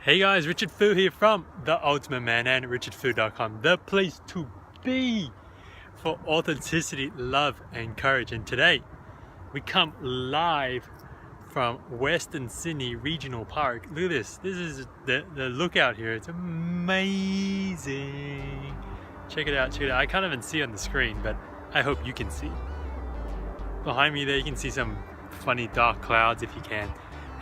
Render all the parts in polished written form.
Hey guys, Richard Fu here from The Ultimate Man and richardfu.com, the place to be for authenticity, love and courage. And today we come live from Western Sydney Regional Park. Look at this. This is the lookout here. It's amazing. Check it out, check it out. I can't even see on the screen, but I hope you can see. Behind me there you can see some funny dark clouds if you can.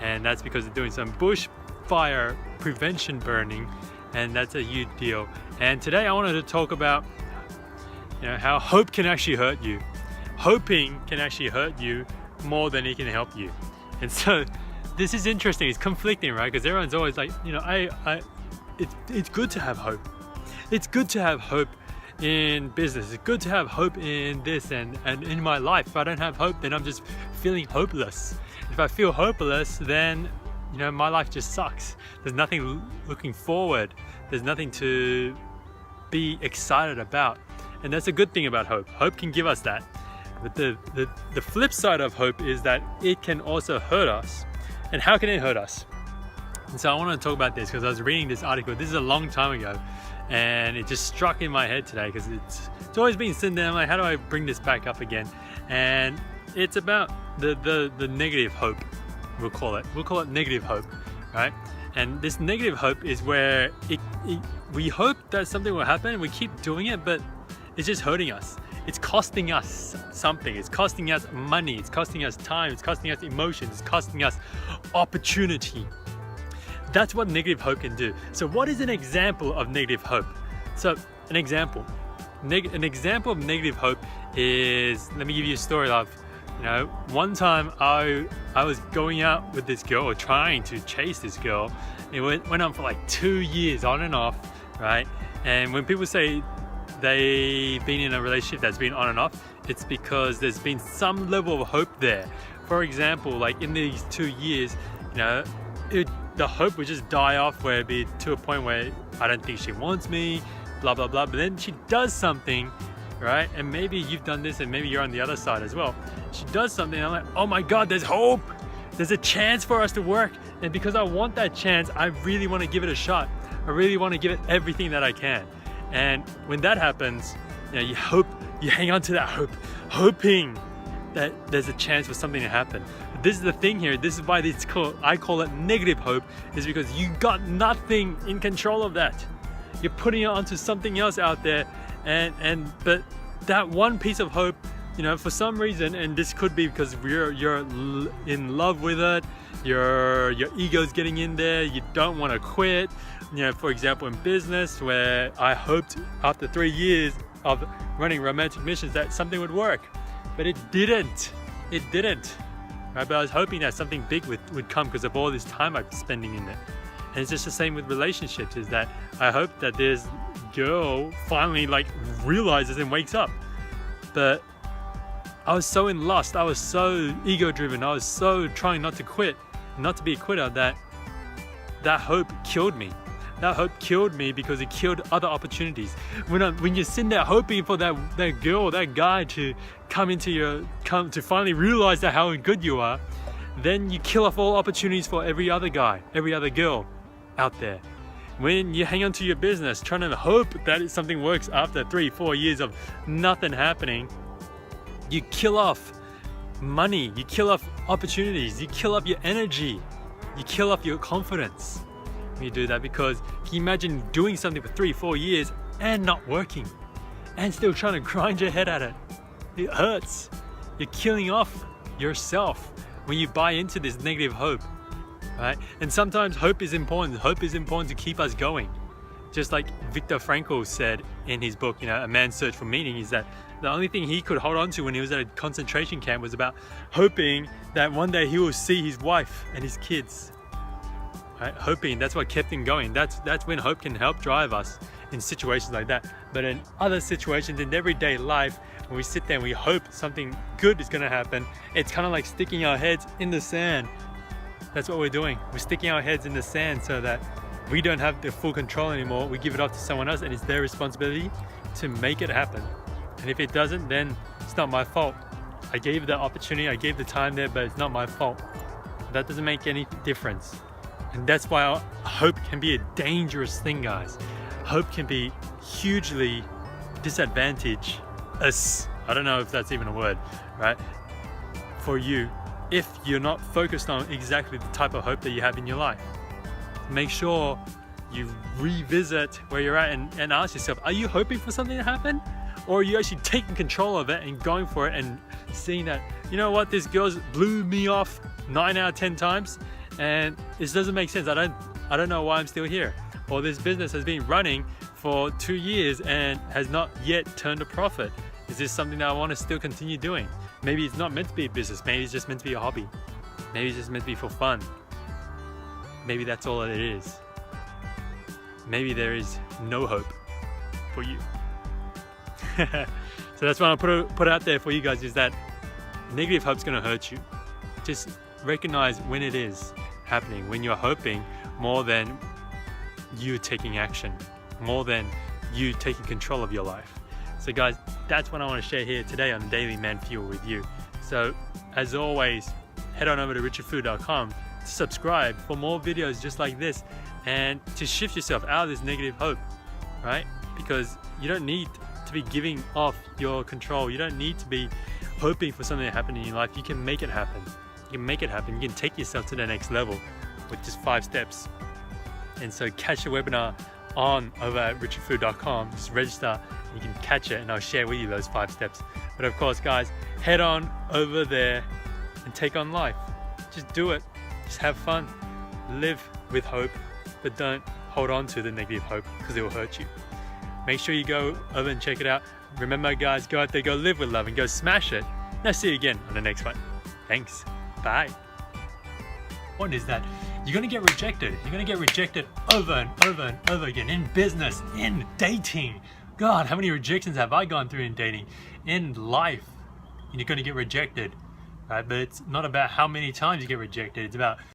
And that's because they're doing some bushfire prevention burning, and that's a huge deal. And today I wanted to talk about how hope can actually hurt you. Hoping can actually hurt you more than it can help you. And so this is interesting. It's conflicting, right? Because everyone's always like, it's good to have hope. It's good to have hope in business. It's good to have hope in this and in my life. If I don't have hope, then I'm just feeling hopeless. If I feel hopeless, then my life just sucks. There's nothing looking forward. There's nothing to be excited about. And that's a good thing about hope. Hope can give us that. But the flip side of hope is that it can also hurt us. And how can it hurt us? And so I want to talk about this because I was reading this article. This is a long time ago. And it just struck in my head today because it's always been sitting there. I'm like, how do I bring this back up again? And it's about the negative hope. We'll call it negative hope, right? And this negative hope is where we hope that something will happen, we keep doing it, but it's just hurting us. It's costing us something. It's costing us money. It's costing us time. It's costing us emotions. It's costing us opportunity. That's what negative hope can do. So what is an example of negative hope? So an example of negative hope is, let me give you a story of, one time I was going out with this girl, or trying to chase this girl. It went on for like 2 years, on and off, right? And when people say they've been in a relationship that's been on and off, it's because there's been some level of hope there. For example, like in these 2 years, the hope would just die off, where it'd be to a point where I don't think she wants me, blah, blah, blah. But then she does something, right? And maybe you've done this, and maybe you're on the other side as well. She does something, and I'm like, oh my God, there's hope. There's a chance for us to work. And because I want that chance, I really want to give it a shot. I really want to give it everything that I can. And when that happens, you hope, you hang on to that hope, hoping that there's a chance for something to happen. But this is the thing here. This is why I call it negative hope, is because you got nothing in control of that. You're putting it onto something else out there. But that one piece of hope, for some reason, and this could be because you're in love with it, your ego's getting in there, you don't want to quit. For example, in business, where I hoped after 3 years of running romantic missions that something would work, but it didn't. Right? But I was hoping that something big would come because of all this time I'm spending in it. And it's just the same with relationships, is that I hope that this girl finally realizes and wakes up. But I was so in lust, I was so ego driven, I was so trying not to quit, not to be a quitter, that hope killed me. That hope killed me because it killed other opportunities. When you're sitting there hoping for that girl, that guy to come to finally realize how good you are, then you kill off all opportunities for every other guy, every other girl out there. When you hang on to your business, trying to hope that something works after 3-4 years of nothing happening, you kill off money, you kill off opportunities, you kill off your energy, you kill off your confidence when you do that. Because can you imagine doing something for 3-4 years and not working, and still trying to grind your head at it? It hurts. You're killing off yourself when you buy into this negative hope. Right? And sometimes hope is important. Hope is important to keep us going. Just like Viktor Frankl said in his book, A Man's Search for Meaning, is that the only thing he could hold on to when he was at a concentration camp was about hoping that one day he will see his wife and his kids. Right? Hoping, that's what kept him going. That's when hope can help drive us in situations like that. But in other situations in everyday life, when we sit there and we hope something good is going to happen, it's kind of like sticking our heads in the sand. That's what we're doing. We're sticking our heads in the sand so that we don't have the full control anymore. We give it off to someone else, and it's their responsibility to make it happen. And if it doesn't, then it's not my fault. I gave the opportunity, I gave the time there, but it's not my fault. That doesn't make any difference. And that's why hope can be a dangerous thing, guys. Hope can be hugely disadvantage us. I don't know if that's even a word, right? For you, if you're not focused on exactly the type of hope that you have in your life. Make sure you revisit where you're at and ask yourself, are you hoping for something to happen? Or are you actually taking control of it and going for it and seeing that, you know what, this girl's blew me off 9 out of 10 times and this doesn't make sense. I don't know why I'm still here. Or this business has been running for 2 years and has not yet turned a profit. Is this something that I want to still continue doing? Maybe it's not meant to be a business. Maybe it's just meant to be a hobby. Maybe it's just meant to be for fun. Maybe that's all it is. Maybe there is no hope for you. So that's what I put out there for you guys, is that negative hope's gonna hurt you. Just recognize when it is happening, when you're hoping more than you taking action, more than you taking control of your life. So guys, that's what I want to share here today on Daily Man Fuel with you. So as always, head on over to richardfu.com to subscribe for more videos just like this and to shift yourself out of this negative hope, right? Because you don't need to be giving off your control. You don't need to be hoping for something to happen in your life. You can make it happen. You can make it happen. You can take yourself to the next level with just 5 steps. And so catch the webinar on over at richardfu.com. Just register and you can catch it and I'll share with you those 5 steps. But of course, guys, head on over there and take on life. Just do it. Just have fun. Live with hope, but don't hold on to the negative hope because it will hurt you. Make sure you go over and check it out. Remember, guys, go out there, go live with love and go smash it. Now see you again on the next one. Thanks. Bye. What is that? You're gonna get rejected. You're gonna get rejected over and over and over again in business, in dating. God, how many rejections have I gone through in dating, in life? And you're gonna get rejected, right? But it's not about how many times you get rejected. It's about